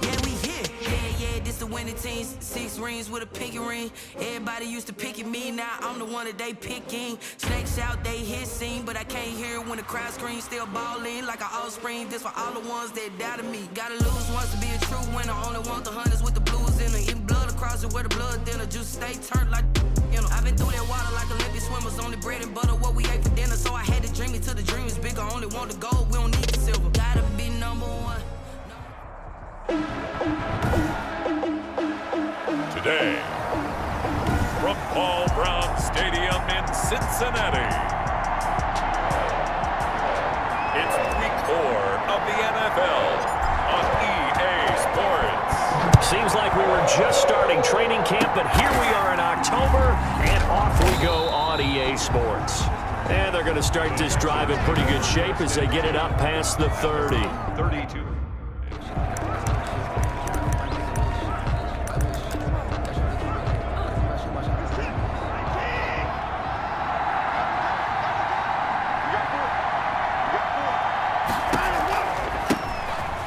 Yeah, we here. Yeah, this the winning teams. 6 rings with a pinky ring. Everybody used to pick at me, now I'm the one that they picking. Snakes out, they hit scene, but I can't hear it when the crowd screams. Still ballin' like an offspring. This for all the ones that doubted me. Gotta lose once to be a true winner. Only want the hunters with the blues in it. Eating blood across it where the blood thinner. Juice stay turned like you know. I've been through that water like Olympic swimmers. Only bread and butter what we ate for dinner. So I had to dream it till the dream is bigger. Only want the gold, we don't need the silver. Gotta be number one. Today, from Paul Brown Stadium in Cincinnati, it's week 4 of the NFL on EA Sports. Seems like we were just starting training camp, but here we are in October, and off we go on EA Sports. And they're going to start this drive in pretty good shape as they get it up past the 30. 32.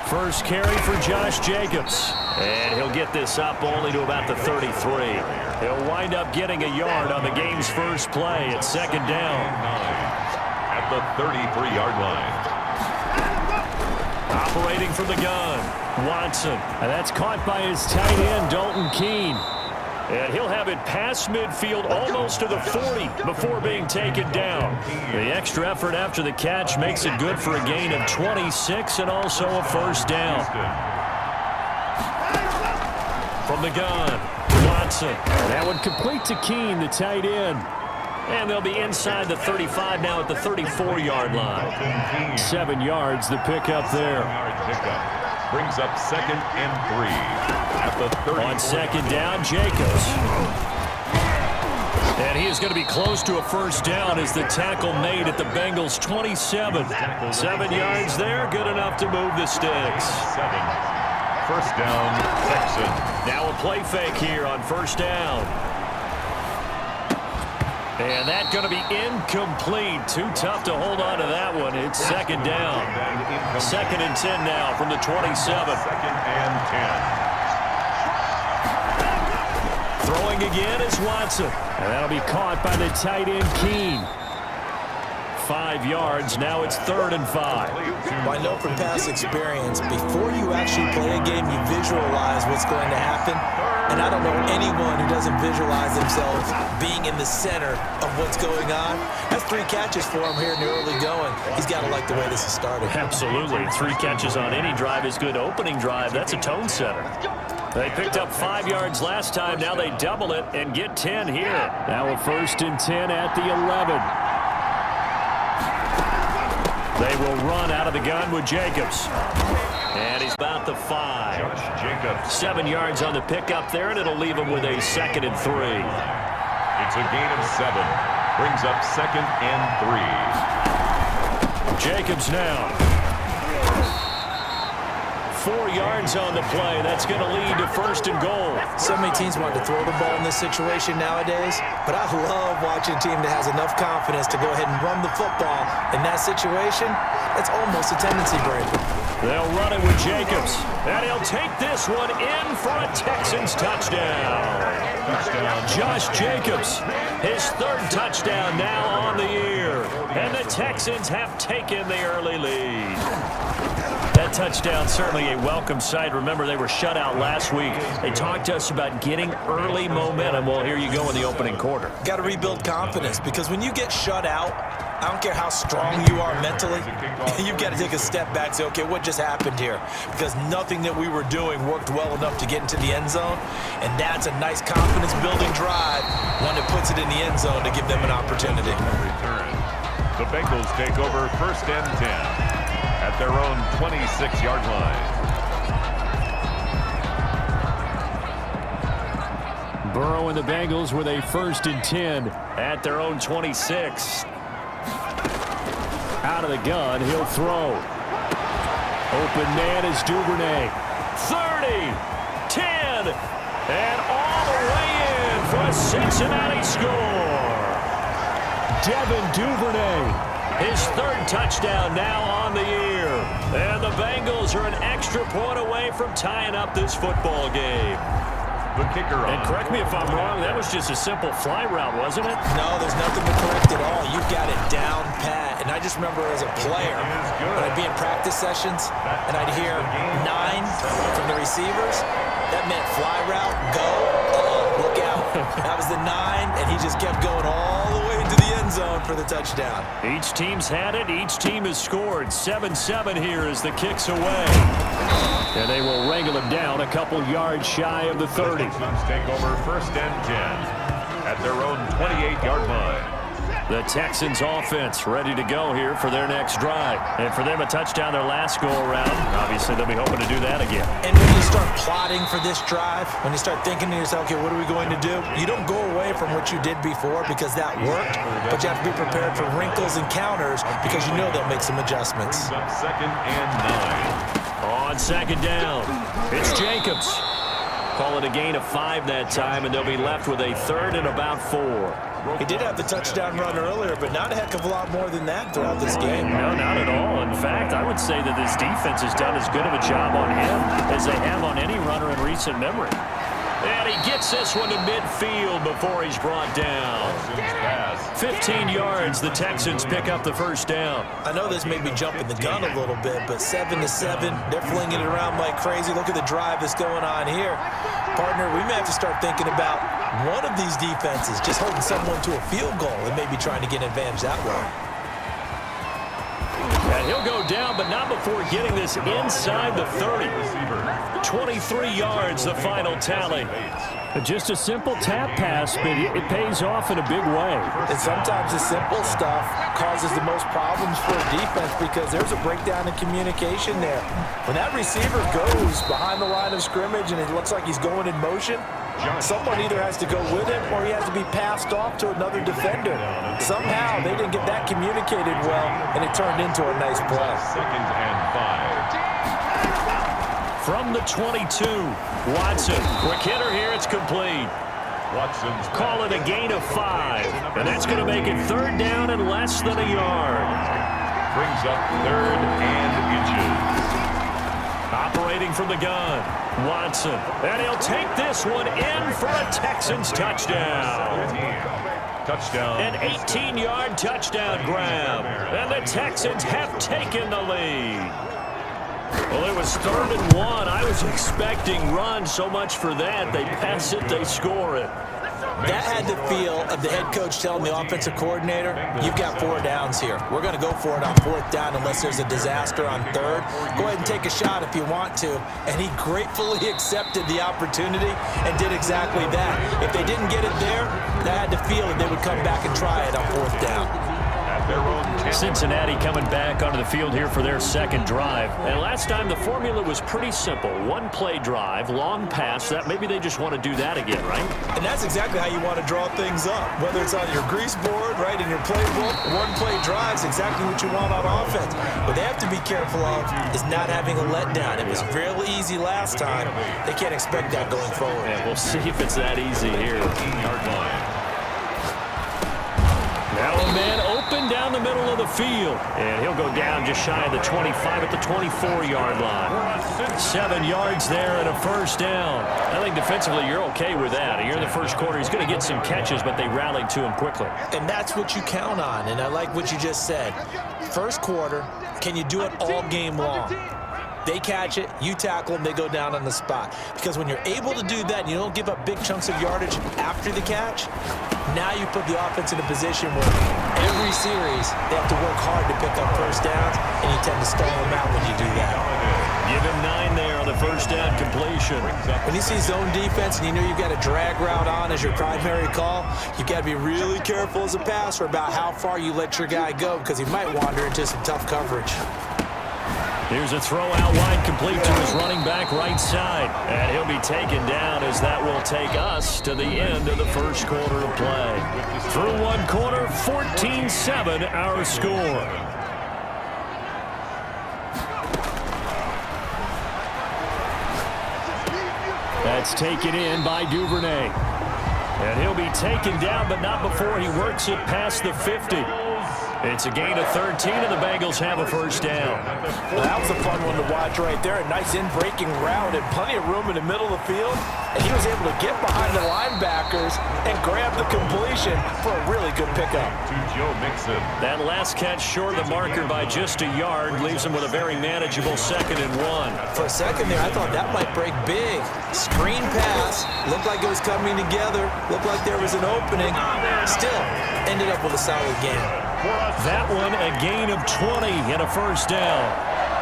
First carry for Josh Jacobs. And he'll get this up only to about the 33. He'll wind up getting a yard on the game's first play at second down. At the 33-yard line. Operating from the gun, Watson. And that's caught by his tight end, Dalton Keene. And he'll have it past midfield almost to the 40 before being taken down. The extra effort after the catch makes it good for a gain of 26 and also a first down. From the gun, Watson. And that would complete to Keene, the tight end. And they'll be inside the 35 now at the 34-yard line. 7 yards, the pickup there. Brings up 2nd and 3 at the 30. On second down, Jacobs. And he is going to be close to a first down as the tackle made at the Bengals' 27. 7 yards there, good enough to move the sticks. 7. First down, Texans. Now a play fake here on first down. And that's going to be incomplete. Too tough to hold on to that one. It's second down. 2nd and 10 now from the 27. 2nd and 10. Throwing again is Watson. And that'll be caught by the tight end Keene. 5 yards. Now it's 3rd and 5. I know from past experience, before you actually play a game, you visualize what's going to happen. And I don't know anyone who doesn't visualize themselves being in the center of what's going on. That's 3 catches for him here in the early going. He's got to like the way this is started. Absolutely. 3 catches on any drive is good. Opening drive, that's a tone setter. They picked up 5 yards last time. Now they double it and get 10 here. Now a 1st and 10 at the 11. They will run out of the gun with Jacobs. And he's about the 5. Josh Jacobs. 7 yards on the pickup there, and it'll leave him with a 2nd and 3. It's a gain of 7. Brings up 2nd and 3. Jacobs now. 4 yards on the play. That's going to lead to 1st and goal. So many teams want to throw the ball in this situation nowadays, but I love watching a team that has enough confidence to go ahead and run the football. In that situation, it's almost a tendency breaker. They'll run it with Jacobs, and he'll take this one in for a Texans touchdown. Josh Jacobs, his 3rd touchdown now on the year, and the Texans have taken the early lead. That touchdown certainly a welcome sight. Remember, they were shut out last week. They talked to us about getting early momentum. Well, here you go in the opening quarter. Got to rebuild confidence, because when you get shut out, I don't care how strong you are mentally, you've got to take a step back and say, okay, what just happened here? Because nothing that we were doing worked well enough to get into the end zone, and that's a nice confidence-building drive, one that puts it in the end zone to give them an opportunity. Return. The Bengals take over 1st and 10. At their own 26-yard line. Burrow and the Bengals with a 1st and 10 at their own 26. Out of the gun, he'll throw. Open man is Duvernay. 30, 10, and all the way in for a Cincinnati score. Devin Duvernay. His 3rd touchdown now on the year. And the Bengals are an extra point away from tying up this football game. The kicker on. And correct me if I'm wrong, that was just a simple fly route, wasn't it? No, there's nothing to correct at all. You've got it down pat. And I just remember as a player, when I'd be in practice sessions, and I'd hear 9 from the receivers, that meant fly route, go, look out. That was the 9, and he just kept going all the way into the end zone for the touchdown. Each team's had it. Each team has scored. 7-7 here as the kick's away. And they will wrangle him down a couple yards shy of the 30. Texans take over 1st and 10 at their own 28-yard line. The Texans offense ready to go here for their next drive. And for them, a touchdown their last go-around. Obviously, they'll be hoping to do that again. And when you start plotting for this drive, when you start thinking to yourself, okay, what are we going to do? You don't go away from what you did before because that worked, but you have to be prepared for wrinkles and counters because you know they'll make some adjustments. 2nd and 9. On 2nd down, it's Jacobs. Call it a gain of 5 that time, and they'll be left with a 3rd and about 4. He did have the touchdown run earlier, but not a heck of a lot more than that throughout this game. No, not at all. In fact, I would say that this defense has done as good of a job on him as they have on any runner in recent memory. And he gets this one to midfield before he's brought down. 15 yards, the Texans pick up the 1st down. I know this may be jumping the gun a little bit, but 7-7, they're flinging it around like crazy. Look at the drive that's going on here. Partner, we may have to start thinking about one of these defenses just holding someone to a field goal and maybe trying to get an advantage that way. And he'll go down, but not before getting this inside the 30. 23 yards, the final tally. Just a simple tap pass, but it pays off in a big way. And sometimes the simple stuff causes the most problems for a defense because there's a breakdown in communication there. When that receiver goes behind the line of scrimmage and it looks like he's going in motion, someone either has to go with him or he has to be passed off to another defender. Somehow they didn't get that communicated well, and it turned into a nice play. 2nd and 5. From the 22, Watson. Quick hitter here, it's complete. Watson's Call it a gain of 5, and that's going to make it 3rd down and less than a yard. brings up 3rd and inches. Operating from the gun, Watson. And he'll take this one in for a Texans touchdown. Touchdown. An 18-yard touchdown grab. And the Texans have taken the lead. Well, it was 3rd and 1. I was expecting run, so much for that. They pass it, they score it. That had the feel of the head coach telling the offensive coordinator, you've got 4 downs here. We're going to go for it on 4th down unless there's a disaster on 3rd. Go ahead and take a shot if you want to. And he gratefully accepted the opportunity and did exactly that. If they didn't get it there, that had the feel that they would come back and try it on 4th down. Cincinnati coming back onto the field here for their 2nd drive. And last time the formula was pretty simple. 1-play drive, long pass. That maybe they just want to do that again, right? And that's exactly how you want to draw things up. Whether it's on your grease board, right, in your playbook, 1-play drive is exactly what you want on offense. What they have to be careful of is not having a letdown. It was real easy last time. They can't expect that going forward. Yeah, we'll see if it's that easy here. 18-yard line. Now a man open down the middle of the field. And he'll go down just shy of the 25 at the 24-yard line. 7 yards there and a 1st down. I think defensively you're okay with that. You're in the 1st quarter. He's going to get some catches, but they rallied to him quickly. And that's what you count on. And I like what you just said. 1st quarter, can you do it all game long? They catch it, you tackle them, they go down on the spot. Because when you're able to do that and you don't give up big chunks of yardage after the catch, now you put the offense in a position where every series they have to work hard to pick up 1st downs, and you tend to stall them out when you do that. Give him 9 there on the 1st down completion. When you see zone defense and you know you've got a drag route on as your primary call, you've got to be really careful as a passer about how far you let your guy go because he might wander into some tough coverage. Here's a throw out wide complete to his running back right side. And he'll be taken down as that will take us to the end of the 1st quarter of play. Through 1 quarter, 14-7 our score. That's taken in by Duvernay. And he'll be taken down, but not before he works it past the 50. It's a gain of 13, and the Bengals have a first down. Well, that was a fun one to watch right there. A nice in-breaking route and plenty of room in the middle of the field. And he was able to get behind the linebackers and grab the completion for a really good pickup. To Joe Mixon. That last catch short of the marker by just a yard leaves him with a very manageable 2nd and 1. For a second there, I thought that might break big. Screen pass. Looked like it was coming together. Looked like there was an opening. Still, ended up with a solid game. That one, a gain of 20 and a first down.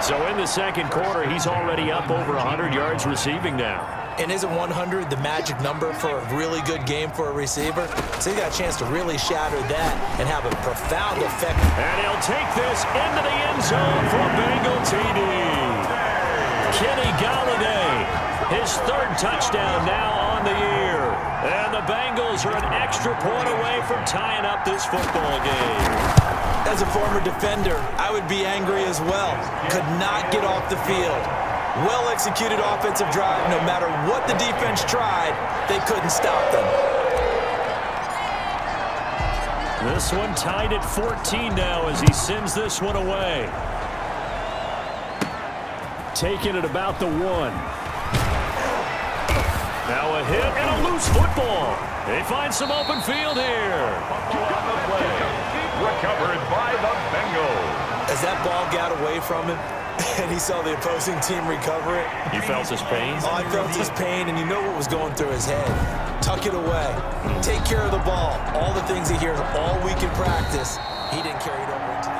So in the second quarter, he's already up over 100 yards receiving now. And isn't 100 the magic number for a really good game for a receiver? So he got a chance to really shatter that and have a profound effect. And he'll take this into the end zone for a Bengal TD. Kenny Galladay, his 3rd touchdown now on the year. And the Bengals are an extra point away from tying up this football game. As a former defender, I would be angry as well. Could not get off the field. Well-executed offensive drive. No matter what the defense tried, they couldn't stop them. This one tied at 14 now as he sends this one away. Taking it about the 1. Now a hit and a loose football. They find some open field here. On the play. Recovered by the Bengals. As that ball got away from him and he saw the opposing team recover it. You felt his pain? Oh, I felt his pain, and you know what was going through his head. Tuck it away. Take care of the ball. All the things he hears all week in practice, he didn't carry it over into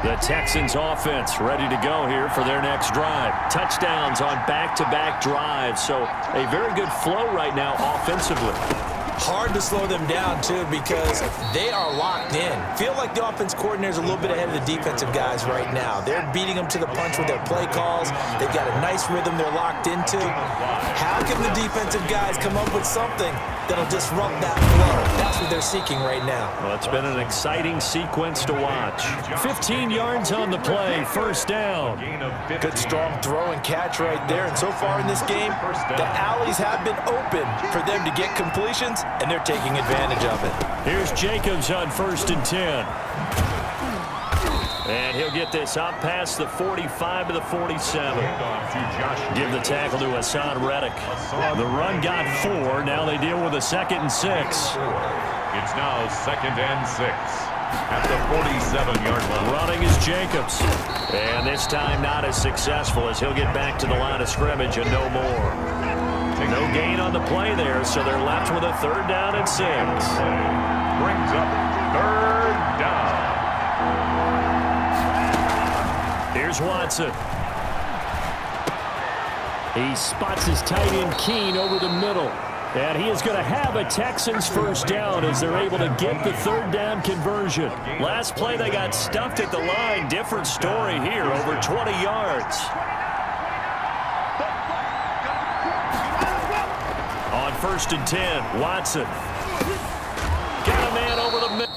the Texans offense ready to go here for their next drive. Touchdowns on back-to-back drives, so a very good flow right now offensively. Hard to slow them down, too, because they are locked in. Feel like the offense coordinator's a little bit ahead of the defensive guys right now. They're beating them to the punch with their play calls. They've got a nice rhythm they're locked into. How can the defensive guys come up with something that'll disrupt that flow? That's what they're seeking right now. Well, it's been an exciting sequence to watch. 15 yards on the play, first down. Good strong throw and catch right there. And so far in this game, the alleys have been open for them to get completions, and they're taking advantage of it. Here's Jacobs on 1st and 10. And he'll get this up past the 45 to the 47. Give the tackle to Hassan Reddick. The run got 4. Now they deal with a 2nd and 6. It's now 2nd and 6 at the 47-yard line. Running is Jacobs. And this time not as successful as he'll get back to the line of scrimmage and no more. No gain on the play there, so they're left with a 3rd down and 6. Brings up 3rd down. Here's Watson. He spots his tight end Keene over the middle. And he is going to have a Texans first down as they're able to get the 3rd down conversion. Last play they got stuffed at the line. Different story here, over 20 yards. On 1st and 10, Watson. Got a man over the middle.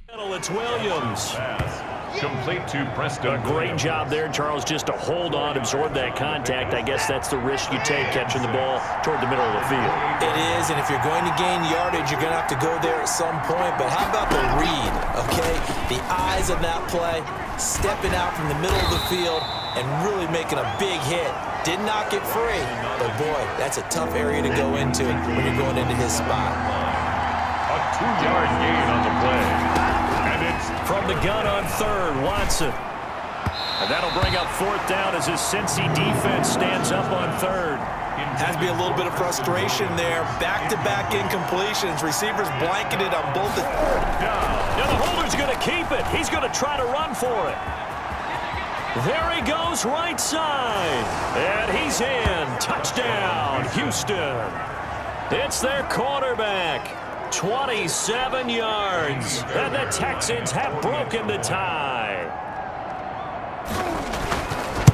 It's Williams. Pass complete to Preston. A great job there, Charles, just to hold on, absorb that contact. I guess that's the risk you take catching the ball toward the middle of the field. It is, and if you're going to gain yardage, you're going to have to go there at some point. But how about the read, okay? The eyes of that play, stepping out from the middle of the field and really making a big hit. Did not get free, but boy, that's a tough area to go into when you're going into his spot. A 2-yard gain on the play. And it's from the gun on third, Watson. And that'll bring up 4th down as his Cincy defense stands up on third. Has to be a little bit of frustration there. Back-to-back incompletions. Receivers blanketed on both. Now the holder's going to keep it. He's going to try to run for it. There he goes, right side. And he's in. Touchdown, Houston. It's their quarterback. 27 yards. And the Texans have broken the tie.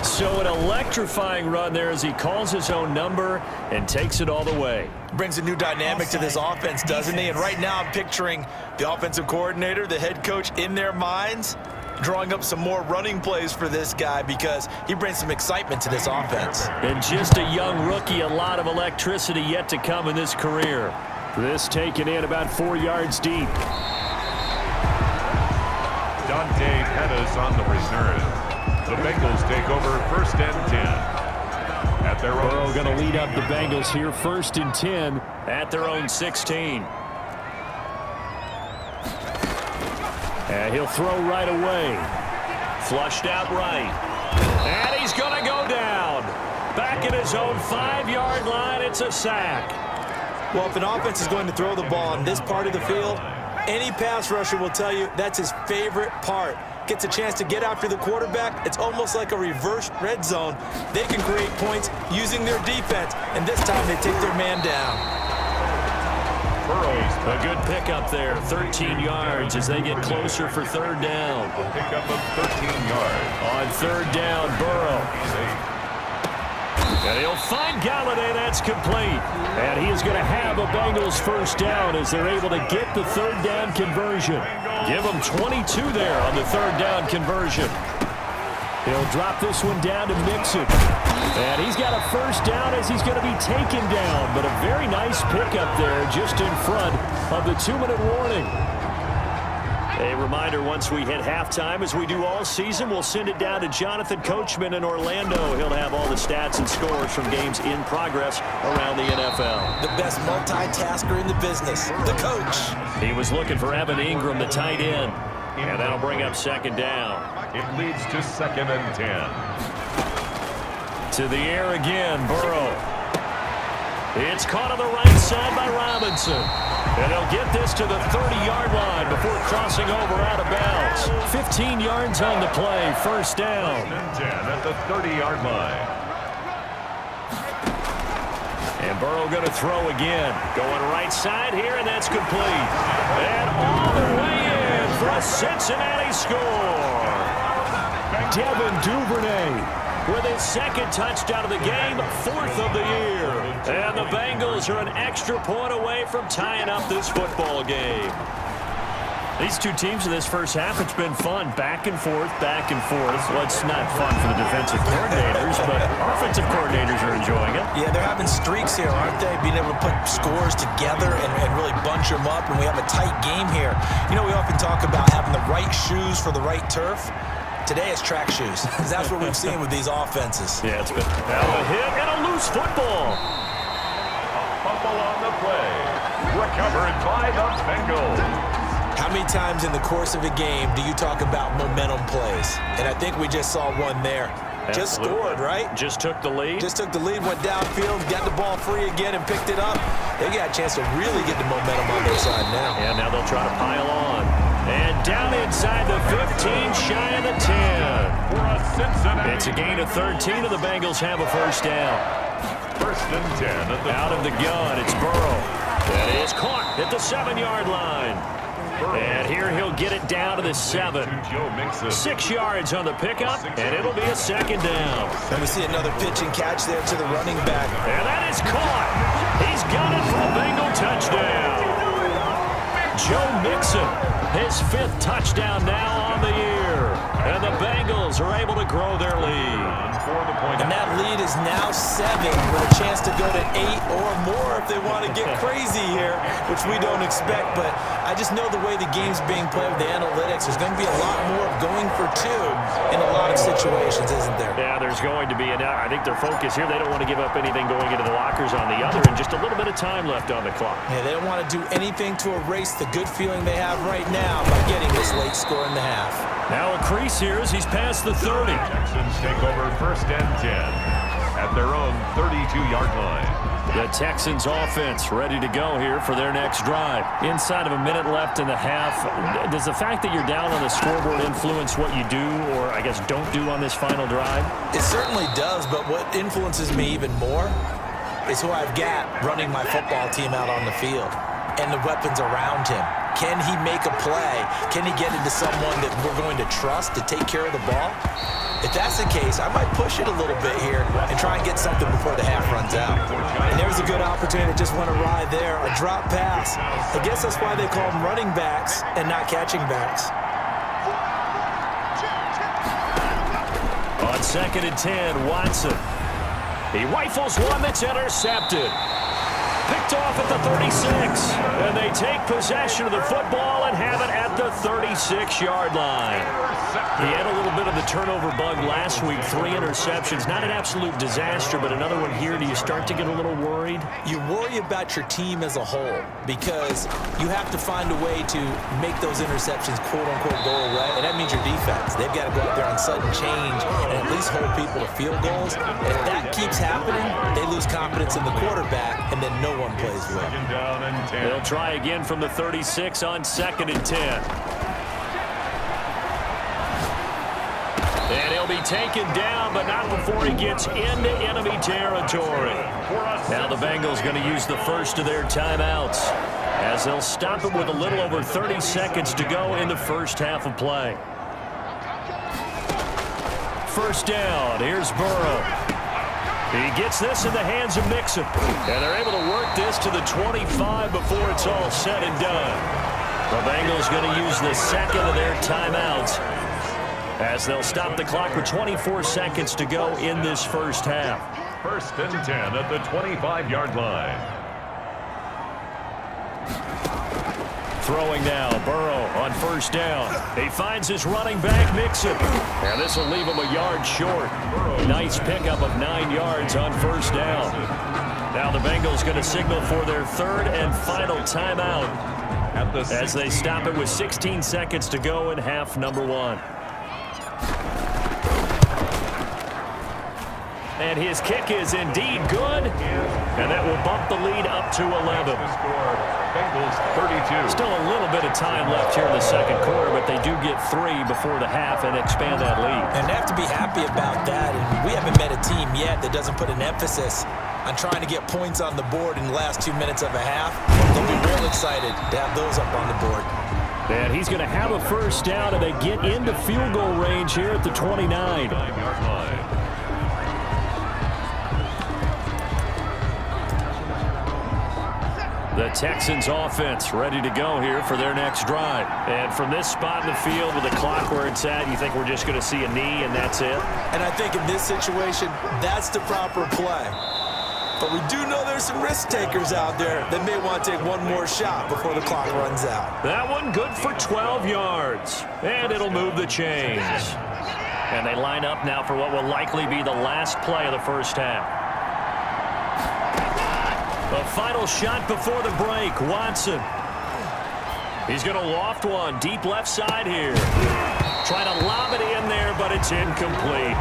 So an electrifying run there as he calls his own number and takes it all the way. Brings a new dynamic to this offense, doesn't he? And right now I'm picturing the offensive coordinator, the head coach in their minds, drawing up some more running plays for this guy because he brings some excitement to this offense. And just a young rookie, a lot of electricity yet to come in this career. This taken in about 4 yards deep. Dante Pettis on the return. The Bengals take over 1st and 10. At their own. Burrow going to lead up the Bengals here 1st and 10 at their own 16. And he'll throw right away. Flushed out right. And he's going to go down. Back at his own 5-yard line, it's a sack. Well, if an offense is going to throw the ball on this part of the field, any pass rusher will tell you that's his favorite part. Gets a chance to get after the quarterback. It's almost like a reverse red zone. They can create points using their defense, and this time they take their man down. A good pickup there, 13 yards as they get closer for 3rd down. A pickup of 13 yards. On 3rd down, Burrow. And he'll find Galladay. That's complete. And he is going to have a Bengals 1st down as they're able to get the 3rd down conversion. Give him 22 there on the 3rd down conversion. He'll drop this one down to Mixon. And he's got a 1st down as he's going to be taken down. But a very nice pickup there just in front of the 2-minute warning. A reminder, once we hit halftime, as we do all season, we'll send it down to Jonathan Coachman in Orlando. He'll have all the stats and scores from games in progress around the NFL. The best multitasker in the business, the coach. He was looking for Evan Ingram, the tight end. And that'll bring up 2nd down. It leads to 2nd and 10. To the air again, Burrow. It's caught on the right side by Robinson. And he'll get this to the 30-yard line before crossing over out of bounds. 15 yards on the play, 1st down. 1st and 10 at the 30-yard line. And Burrow going to throw again. Going right side here, and that's complete. And all the way in for a Cincinnati score. Devin Duvernay with his 2nd touchdown of the game, 4th of the year. And the Bengals are an extra point away from tying up this football game. These two teams in this first half, it's been fun. Back and forth, back and forth. Well, it's not fun for the defensive coordinators, but offensive coordinators are enjoying it. Yeah, they're having streaks here, aren't they? Being able to put scores together and really bunch them up, and we have a tight game here. You know, we often talk about having the right shoes for the right turf. Today it's track shoes, because that's what we've seen with these offenses. Yeah, it's been a hit and a loose football. Fumble on the play. Recovered by the Bengals. How many times in the course of a game do you talk about momentum plays? And I think we just saw one there. Just scored, right? Just took the lead. Just took the lead, went downfield, got the ball free again and picked it up. They got a chance to really get the momentum on their side now. And now they'll try to pile on. And down inside the 15, shy of the 10. It's a gain of 13, and the Bengals have a 1st down. 1st and 10 at the out of the gun. It's Burrow. That is caught at the 7-yard line. And here he'll get it down to the 7. 6 yards on the pickup, and it'll be a 2nd down. And we see another pitch and catch there to the running back. And that is caught. He's got it for a Bengal touchdown. Joe Mixon, his 5th touchdown now on the year. And the Bengals are able to grow their lead. And that lead is now 7 with a chance to go to 8 or more if they want to get crazy here, which we don't expect. But I just know the way the game's being played with the analytics, there's going to be a lot more going for 2 in a lot of situations, isn't there? Yeah, there's going to be. And I think their focus here, they don't want to give up anything going into the lockers on the other, and just a little bit of time left on the clock. Yeah, they don't want to do anything to erase the good feeling they have right now by getting this late score in the half. Now a crease here as he's past the 30. Texans take over 1st and 10 at their own 32-yard line. The Texans offense ready to go here for their next drive. Inside of a minute left in the half, does the fact that you're down on the scoreboard influence what you do, or I guess don't do on this final drive? It certainly does, but what influences me even more is who I've got running my football team out on the field and the weapons around him. Can he make a play? Can he get into someone that we're going to trust to take care of the ball? If that's the case, I might push it a little bit here and try and get something before the half runs out. And there's a good opportunity that just went awry there, a drop pass. I guess that's why they call them running backs and not catching backs. On 2nd and 10, Watson. He rifles one that's intercepted. Picked off at the 36, and they take possession of the football and have it at the 36-yard line. He had a little bit of the turnover bug last week, 3 interceptions. Not an absolute disaster, but another one here. Do you start to get a little worried? You worry about your team as a whole because you have to find a way to make those interceptions quote-unquote go away, and that means your defense. They've got to go out there on sudden change and at least hold people to field goals. And if that keeps happening, they lose confidence in the quarterback, and then no one plays well. They'll try again from the 36 on 2nd and 10. And he'll be taken down, but not before he gets into enemy territory. Now the Bengals going to use the first of their timeouts as they'll stop it with a little over 30 seconds to go in the first half of play. First down, here's Burrow. He gets this in the hands of Mixon, and they're able to work this to the 25 before it's all said and done. The Bengals going to use the second of their timeouts as they'll stop the clock with 24 seconds to go in this first half. 1st and 10 at the 25-yard line. Throwing now, Burrow on first down. He finds his running back, Mixon. And this will leave him a yard short. Nice pickup of 9 yards on first down. Now the Bengals going to signal for their 3rd and final timeout as they stop it with 16 seconds to go in half number 1. And his kick is indeed good, and that will bump the lead up to 11. Bengals 32. Still a little bit of time left here in the second quarter, but they do get 3 before the half and expand that lead. And they have to be happy about that. And we haven't met a team yet that doesn't put an emphasis on trying to get points on the board in the last 2 minutes of a half. They'll be real excited to have those up on the board. And he's going to have a first down, and they get into field goal range here at the 29. The Texans offense ready to go here for their next drive. And from this spot in the field with the clock where it's at, you think we're just going to see a knee and that's it? And I think in this situation, that's the proper play. But we do know there's some risk takers out there that may want to take one more shot before the clock runs out. That one good for 12 yards. And it'll move the chains. And they line up now for what will likely be the last play of the first half. The final shot before the break, Watson. He's going to loft one deep left side here. Trying to lob it in there, but it's incomplete.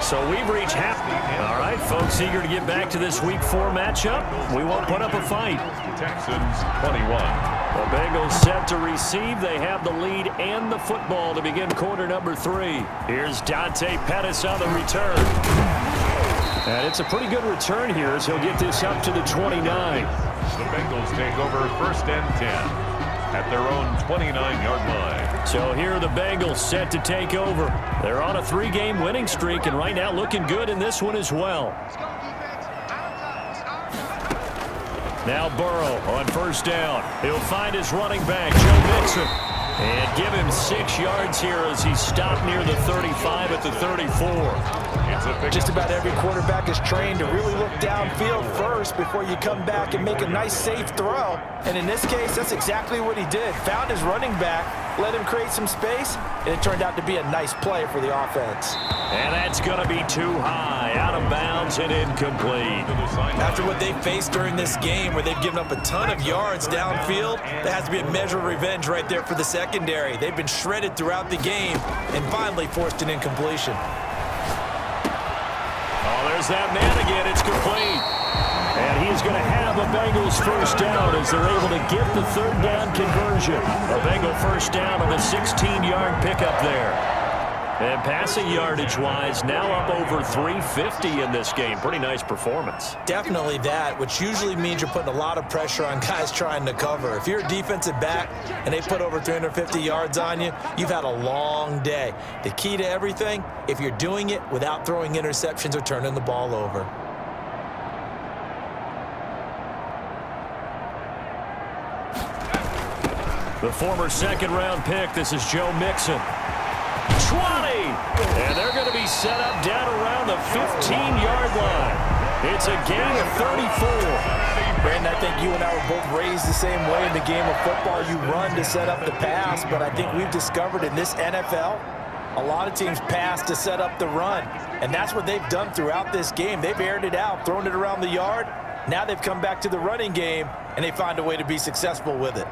So we've reached half. All right, folks, eager to get back to this Week 4 matchup. We won't put up a fight. Texans 21. The Bengals set to receive. They have the lead and the football to begin quarter number 3. Here's Dante Pettis on the return. And it's a pretty good return here as he'll get this up to the 29. The Bengals take over 1st and 10 at their own 29-yard line. So here are the Bengals set to take over. They're on a 3-game winning streak, and right now looking good in this one as well. Now Burrow on first down. He'll find his running back, Joe Mixon. And give him 6 yards here as he stopped near the 35 at the 34. Just about every quarterback is trained to really look downfield first before you come back and make a nice, safe throw. And in this case, that's exactly what he did. Found his running back, let him create some space, and it turned out to be a nice play for the offense. And that's going to be too high, out of bounds and incomplete. After what they faced during this game where they've given up a ton of yards downfield, there has to be a measure of revenge right there for the secondary. They've been shredded throughout the game and finally forced an incompletion. Oh, there's that man again. It's complete. And he's going to have a Bengals first down as they're able to get the third down conversion. A Bengal first down on a 16-yard pickup there. And passing yardage-wise, now up over 350 in this game. Pretty nice performance. Definitely that, which usually means you're putting a lot of pressure on guys trying to cover. If you're a defensive back and they put over 350 yards on you, you've had a long day. The key to everything, if you're doing it without throwing interceptions or turning the ball over. The former second-round pick, this is Joe Mixon. 20! And they're going to be set up down around the 15-yard line. It's a gain of 34. Brandon, I think you and I were both raised the same way in the game of football. You run to set up the pass, but I think we've discovered in this NFL, a lot of teams pass to set up the run. And that's what they've done throughout this game. They've aired it out, thrown it around the yard. Now they've come back to the running game, and they find a way to be successful with it.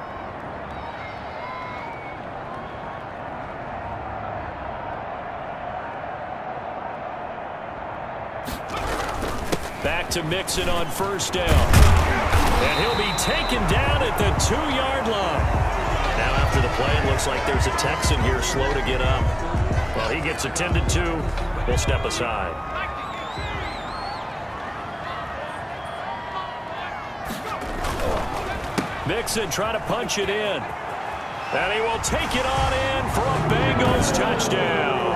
Back to Mixon on first down. And he'll be taken down at the 2-yard line. Now after the play, it looks like there's a Texan here slow to get up. Well, he gets attended to. We'll step aside. Mixon trying to punch it in. And he will take it on in for a Bengals touchdown.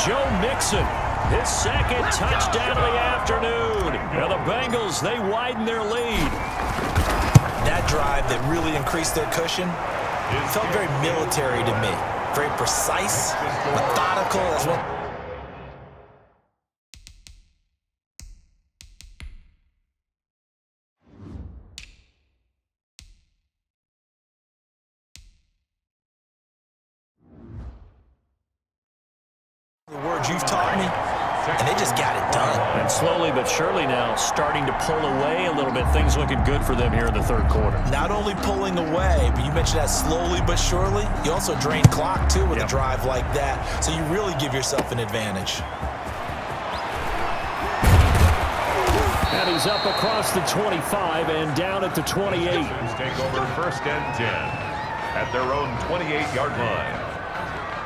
Joe Mixon. His second touchdown of the afternoon. Now the Bengals, they widen their lead. That drive that really increased their cushion, it felt very military to me. Very precise, methodical. That's what the words you've taught me. And they just got it done. And slowly but surely now starting to pull away a little bit. Things looking good for them here in the third quarter. Not only pulling away, but you mentioned that slowly but surely. You also drain clock, too, with a drive like that. So you really give yourself an advantage. And he's up across the 25 and down at the 28. Take over first and 10 at their own 28-yard line.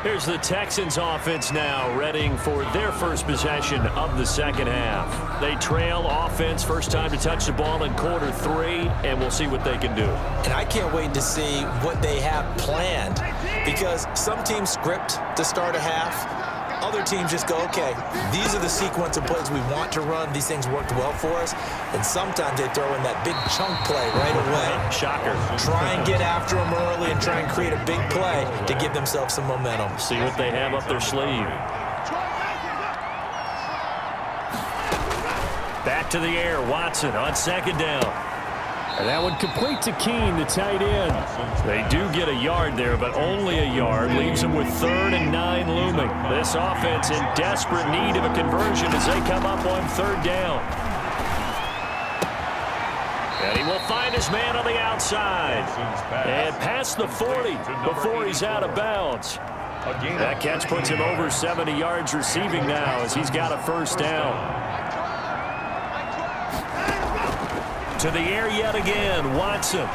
Here's the Texans offense now, readying for their first possession of the second half. They trail offense, first time to touch the ball in quarter 3, and we'll see what they can do. And I can't wait to see what they have planned, because some teams script to start a half. Other teams just go, okay, these are the sequence of plays we want to run. These things worked well for us. And sometimes they throw in that big chunk play right away. Shocker. Try and get after them early and try and create a big play to give themselves some momentum. See what they have up their sleeve. Back to the air, Watson on second down. And that one complete to Keene, the tight end. They do get a yard there, but only a yard. Leaves them with 3rd and 9 looming. This offense in desperate need of a conversion as they come up on 3rd down. And he will find his man on the outside. And past the 40 before he's out of bounds. That catch puts him over 70 yards receiving now as he's got a first down. To the air yet again, Watson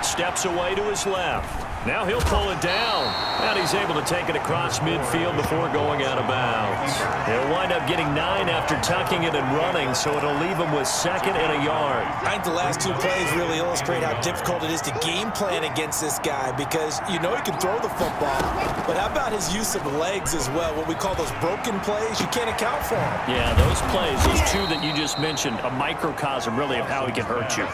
steps away to his left. Now he'll pull it down. And he's able to take it across midfield before going out of bounds. He'll wind up getting 9 after tucking it and running, so it'll leave him with 2nd and a yard. I think the last 2 plays really illustrate how difficult it is to game plan against this guy, because you know he can throw the football, but how about his use of legs as well? What we call those broken plays, you can't account for them. Yeah, those plays, those 2 that you just mentioned, a microcosm really of how he can hurt you.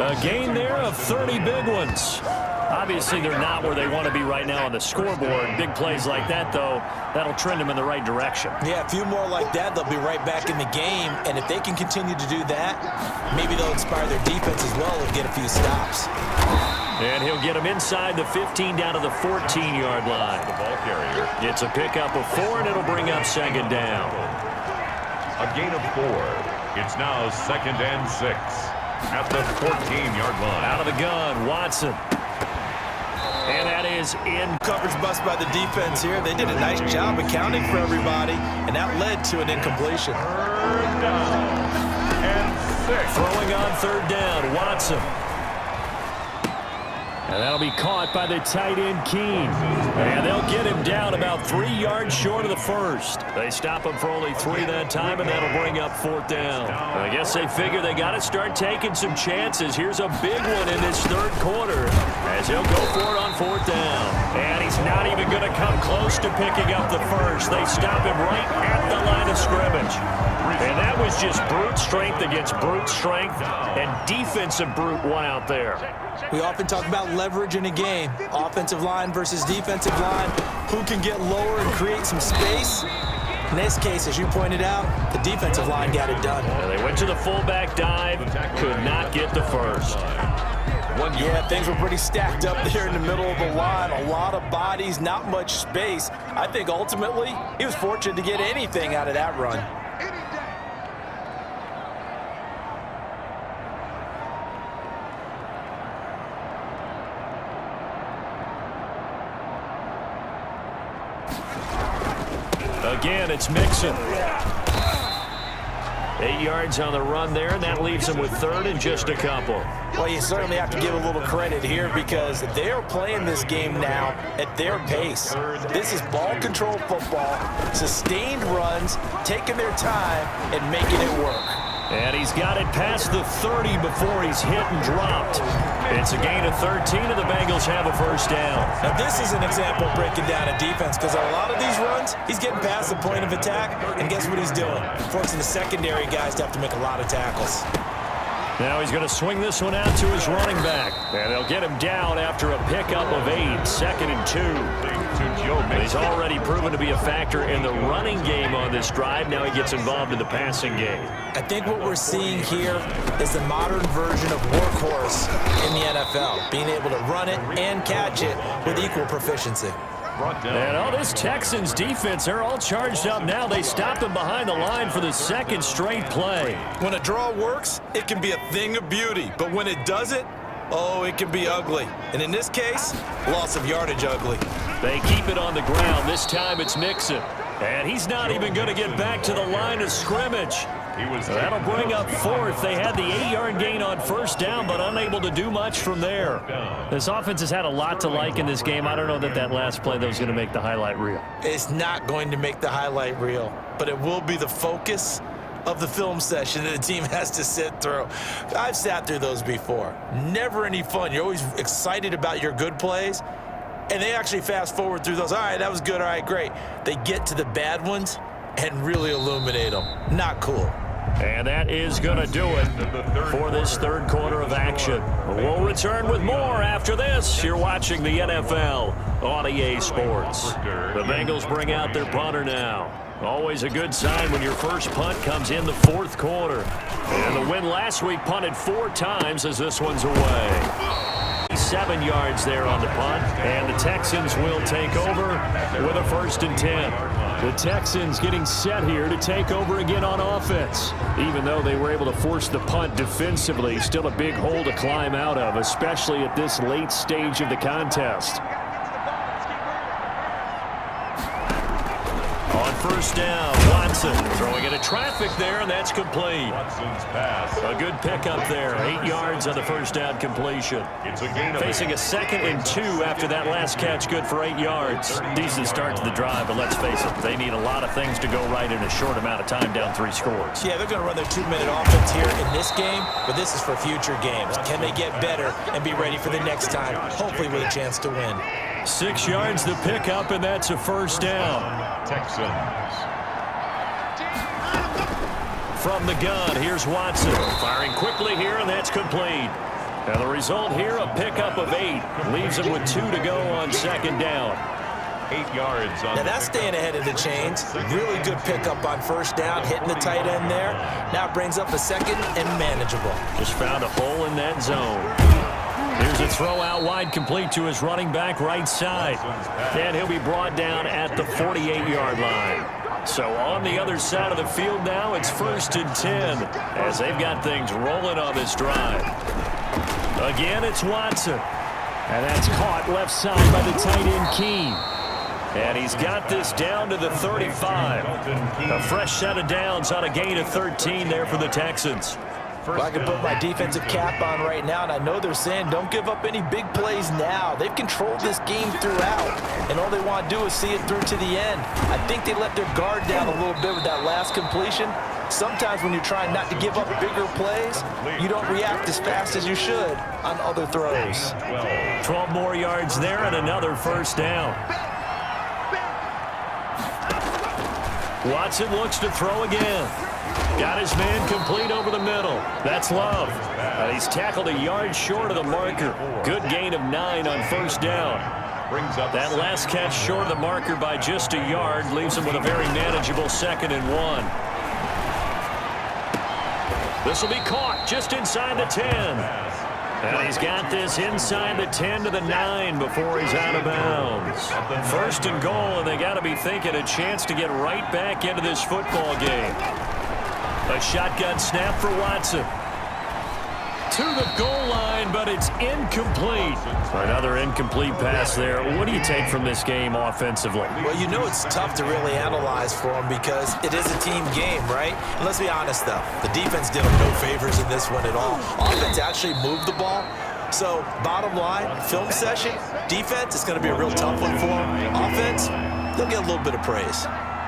A gain there of 30 big ones. Obviously, they're not where they want to be right now on the scoreboard. Big plays like that, though, that'll trend them in the right direction. Yeah, a few more like that, they'll be right back in the game. And if they can continue to do that, maybe they'll inspire their defense as well and get a few stops. And he'll get them inside the 15 down to the 14-yard line. The ball carrier It's a pickup of 4, and it'll bring up 2nd down. a gain of 4. It's now 2nd and 6 at the 14-yard line. Out of the gun, Watson. And that is in. Coverage bust by the defense here. They did a nice job accounting for everybody, and that led to an incompletion. 3rd down and 6. Throwing on 3rd down, Watson. And that'll be caught by the tight end, Keene. And they'll get him down about 3 yards short of the 1st. They stop him for only 3 that time, and that'll bring up 4th down. I guess they figure they got to start taking some chances. Here's a big one in this 3rd quarter as he'll go for it on 4th down. And he's not even going to come close to picking up the 1st. They stop him right at the line of scrimmage. And that was just brute strength against brute strength, and defensive brute one out there. We often talk about leverage in a game. Offensive line versus defensive line. Who can get lower and create some space? In this case, as you pointed out, the defensive line got it done. And they went to the fullback dive, could not get the 1st. Yeah, things were pretty stacked up there in the middle of the line. A lot of bodies, not much space. I think ultimately he was fortunate to get anything out of that run. Again, it's Mixon. 8 yards on the run there, and that leaves him with 3rd and just a couple. Well, you certainly have to give a little credit here because they are playing this game now at their pace. This is ball control football, sustained runs, taking their time and making it work. And he's got it past the 30 before he's hit and dropped. It's a gain of 13, and the Bengals have a 1st down. Now, this is an example of breaking down a defense because on a lot of these runs, he's getting past the point of attack, and guess what he's doing? Forcing the secondary guys to have to make a lot of tackles. Now he's going to swing this one out to his running back. And they'll get him down after a pickup of 8, 2nd and 2. He's already proven to be a factor in the running game on this drive. Now he gets involved in the passing game. I think what we're seeing here is the modern version of workhorse in the NFL, being able to run it and catch it with equal proficiency. And all this Texans defense, they're all charged up now. They stop him behind the line for the 2nd straight play. When a draw works, it can be a thing of beauty. But when it doesn't, oh, it can be ugly. And in this case, loss of yardage ugly. They keep it on the ground. This time it's Mixon. And he's not even going to get back to the line of scrimmage. That'll bring up 4th. They had the 8-yard gain on 1st down, but unable to do much from there. This offense has had a lot to like in this game. I don't know that last play, though, is going to make the highlight reel. It's not going to make the highlight reel, but it will be the focus of the film session that the team has to sit through. I've sat through those before. Never any fun. You're always excited about your good plays, and they actually fast forward through those. All right, that was good. All right, great. They get to the bad ones and really illuminate them. Not cool. And that is going to do it for this 3rd quarter of action. We'll return with more after this. You're watching the NFL on EA Sports. The Bengals bring out their punter now. Always a good sign when your first punt comes in the 4th quarter. And the win last week punted 4 times as this one's away. 7 yards there on the punt, and the Texans will take over with a 1st and 10. The Texans getting set here to take over again on offense. Even though they were able to force the punt defensively, still a big hole to climb out of, especially at this late stage of the contest. On first down, Watson throwing into traffic there, and that's complete. Watson's pass. A good pickup there. 8 yards on the first down completion. It's a gain of Facing a 2nd and 2 after that last catch, good for 8 yards. Decent start to the drive, but let's face it, they need a lot of things to go right in a short amount of time, down 3 scores. Yeah, they're going to run their 2-minute offense here in this game, but this is for future games. Can they get better and be ready for the next time, hopefully with a chance to win? 6 yards the pickup, and that's a first down. Texans. From the gun, here's Watson. Firing quickly here, and that's complete. Now the result here, a pickup of 8. Leaves him with 2 to go on 2nd down. 8 yards on Now that's staying ahead of the chains. Really good pickup on first down, hitting the tight end there. Now brings up a 2nd and manageable. Just found a hole in that zone. Here's a throw out wide, complete to his running back right side. And he'll be brought down at the 48-yard line. So on the other side of the field now, it's 1st and 10 as they've got things rolling on this drive. Again, it's Watson. And that's caught left side by the tight end Keene. And he's got this down to the 35. A fresh set of downs on a gain of 13 there for the Texans. Well, I can put my defensive cap on right now, and I know they're saying don't give up any big plays now. They've controlled this game throughout, and all they want to do is see it through to the end. I think they let their guard down a little bit with that last completion. Sometimes when you're trying not to give up bigger plays, you don't react as fast as you should on other throws. 12 more yards there and another first down. Watson looks to throw again. Got his man complete over the middle. That's Love. He's tackled a yard short of the marker. Good gain of 9 on first down. That last catch short of the marker by just a yard leaves him with a very manageable 2nd and 1. This will be caught just inside the 10. And he's got this inside the 10 to the 9 before he's out of bounds. 1st and goal, and they got to be thinking a chance to get right back into this football game. A shotgun snap for Watson. To the goal line, but it's incomplete. Another incomplete pass there. What do you take from this game offensively? Well, you know it's tough to really analyze for them because it is a team game, right? And let's be honest, though. The defense did them no favors in this one at all. Offense actually moved the ball. So, bottom line, film session, defense, it's going to be a real tough one for them. Offense, they'll get a little bit of praise.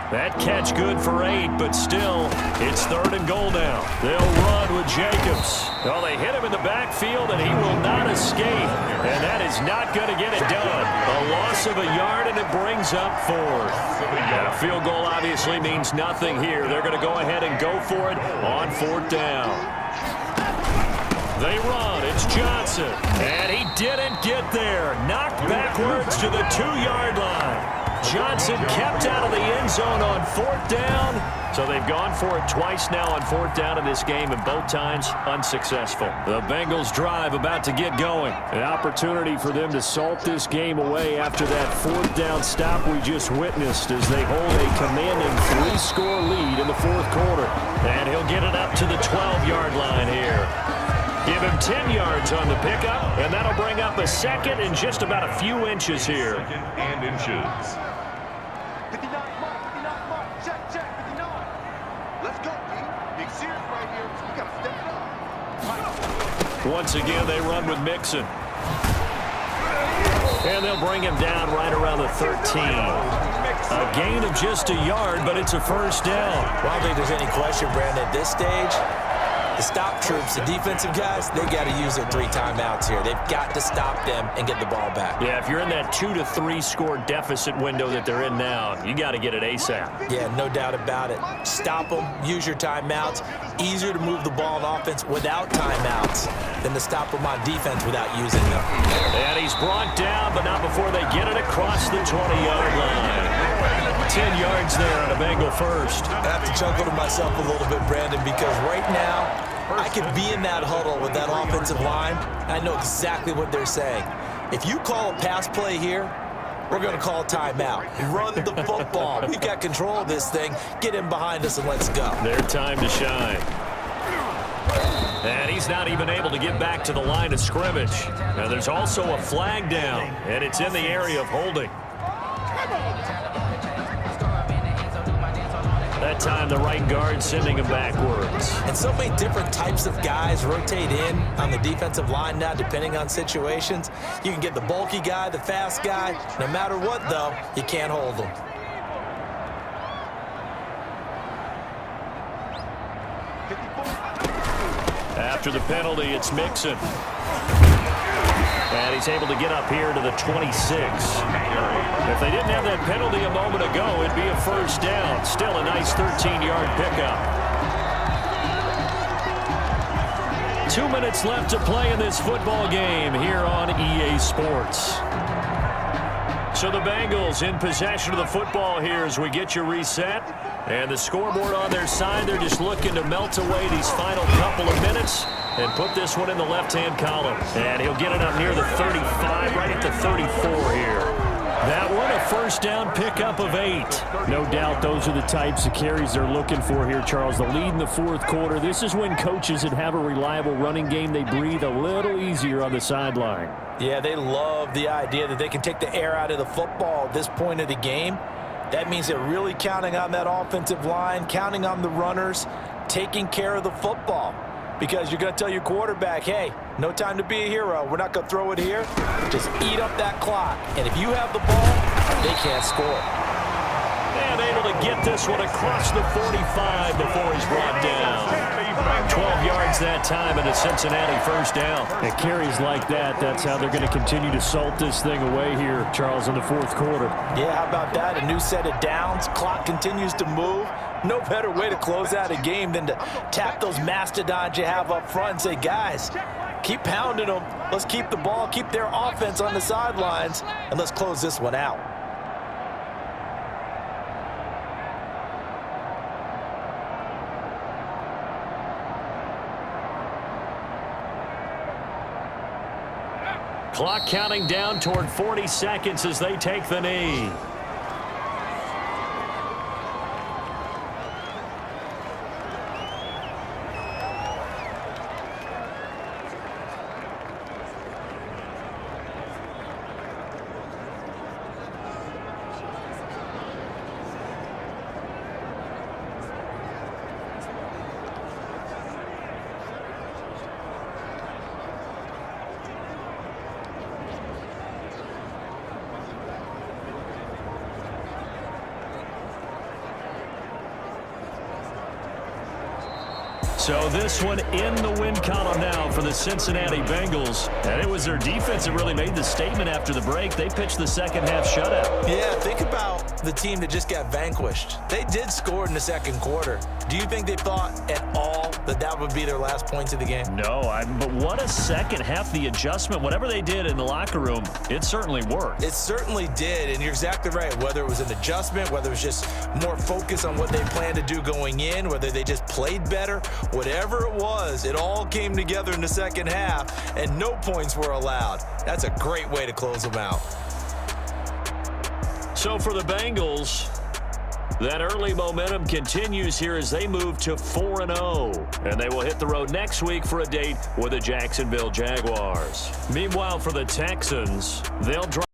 That catch good for 8, but still, it's 3rd and goal now. They'll run with Jacobs. Well, they hit him in the backfield, and he will not escape. And that is not going to get it done. A loss of a yard, and it brings up 4th. And a field goal obviously means nothing here. They're going to go ahead and go for it on 4th down. They run. It's Johnson. And he didn't get there. Knocked backwards to the 2-yard line. Johnson kept out of the end zone on 4th down. So they've gone for it twice now on 4th down in this game, and both times unsuccessful. The Bengals drive about to get going. An opportunity for them to salt this game away after that 4th down stop we just witnessed as they hold a commanding 3-score lead in the 4th quarter. And he'll get it up to the 12-yard line here. Give him 10 yards on the pickup, and that'll bring up a 2nd and just about a few inches here. 2nd and inches. 59, mark, 59, mark, check, 59. Let's go, D. Big series right here. We got to step it up. Once again, they run with Mixon. And they'll bring him down right around the 13. A gain of just a yard, but it's a first down. Well, I don't think there's any question, Brandon, at this stage. The stop troops, the defensive guys, they got to use their 3 timeouts here. They've got to stop them and get the ball back. Yeah, if you're in that 2 to 3 score deficit window that they're in now, you got to get it ASAP. Yeah, no doubt about it. Stop them, use your timeouts. Easier to move the ball on offense without timeouts than to stop them on defense without using them. And he's brought down, but not before they get it across the 20-yard line. 10 yards there on a Bengal first. I have to chuckle to myself a little bit, Brandon, because right now, I could be in that huddle with that offensive line. I know exactly what they're saying. If you call a pass play here, we're going to call a timeout. Run the football. We've got control of this thing. Get in behind us and let's go. Their time to shine. And he's not even able to get back to the line of scrimmage. Now there's also a flag down, and it's in the area of holding. That time, the right guard sending him backwards. And so many different types of guys rotate in on the defensive line now, depending on situations. You can get the bulky guy, the fast guy. No matter what, though, you can't hold them. After the penalty, it's Mixon. And he's able to get up here to the 26. If they didn't have that penalty a moment ago, it'd be a first down. Still a nice 13-yard pickup. 2 minutes left to play in this football game here on EA Sports. So the Bengals in possession of the football here as we get you reset. And the scoreboard on their side, they're just looking to melt away these final couple of minutes and put this one in the left-hand column. And he'll get it up near the 35, right at the 34 here. That one, a first down pickup of 8. No doubt those are the types of carries they're looking for here, Charles. The lead in the fourth quarter. This is when coaches that have a reliable running game, they breathe a little easier on the sideline. Yeah, they love the idea that they can take the air out of the football at this point of the game. That means they're really counting on that offensive line, counting on the runners, taking care of the football. Because you're going to tell your quarterback, hey, no time to be a hero. We're not going to throw it here. Just eat up that clock. And if you have the ball, they can't score. And able to get this one across the 45 before he's brought down. 12 yards that time and a Cincinnati first down. And carries like that, that's how they're going to continue to salt this thing away here, Charles, in the fourth quarter. Yeah, how about that? A new set of downs. Clock continues to move. No better way to close out a game than to tap those mastodons you have up front and say, guys, keep pounding them. Let's keep the ball, keep their offense on the sidelines, and let's close this one out. Clock counting down toward 40 seconds as they take the knee. So this one in the win column now for the Cincinnati Bengals. And it was their defense that really made the statement after the break. They pitched the second half shutout. Yeah, think about the team that just got vanquished. They did score in the second quarter. Do you think they thought at all that that would be their last points of the game? No, but what a second half. The adjustment, whatever they did in the locker room, it certainly worked. It certainly did, and you're exactly right. Whether it was an adjustment, whether it was just more focus on what they planned to do going in, whether they just played better, whatever it was, it all came together in the second half, and no points were allowed. That's a great way to close them out. So for the Bengals, that early momentum continues here as they move to 4-0. And they will hit the road next week for a date with the Jacksonville Jaguars. Meanwhile, for the Texans, they'll drop